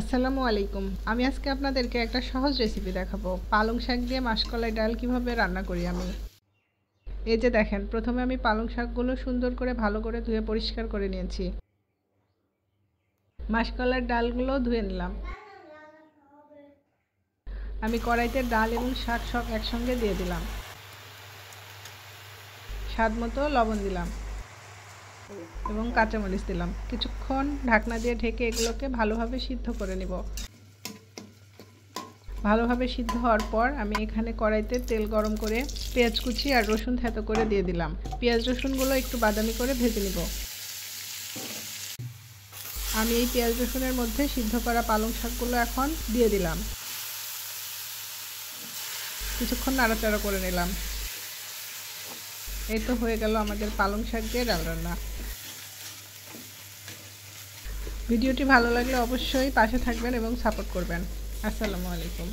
আসসালামু আলাইকুম। আমি আজকে আপনাদেরকে একটা সহজ রেসিপি দেখাবো। পালং শাক দিয়ে মাসকলাই ডাল কিভাবে রান্না করি আমি। এই যে দেখেন, প্রথমে আমি পালং শাকগুলো সুন্দর করে ভালো করে ধুয়ে পরিষ্কার করে নিয়েছি। মাসকলাইয়ের ডালগুলো ধুয়ে নিলাম। আমি কড়াইতে ডাল এবং শাক সব একসঙ্গে দিয়ে দিলাম। স্বাদ মতো লবণ দিলাম এবং কাঁচামরিচ দিলাম। কিছুক্ষণ ঢাকনা দিয়ে ঢেকে এগুলোকে ভালোভাবে সিদ্ধ করে নিব। ভালোভাবে সিদ্ধ হওয়ার পর আমি এখানে কড়াইতে তেল গরম করে পেঁয়াজ কুচি আর রসুন থেতো করে দিয়ে দিলাম। পেঁয়াজ রসুনগুলো একটু বাদামি করে ভেজে নিব। আমি এই পেঁয়াজ রসুনের মধ্যে সিদ্ধ করা পালং শাকগুলো এখন দিয়ে দিলাম। কিছুক্ষণ নাড়াচাড়া করে নিলাম। এই তো হয়ে গেল আমাদের পালং শাক দিয়ে ডাল রান্না। ভিডিওটি ভালো লাগলে অবশ্যই পাশে থাকবেন এবং সাপোর্ট করবেন। আসসালামু আলাইকুম।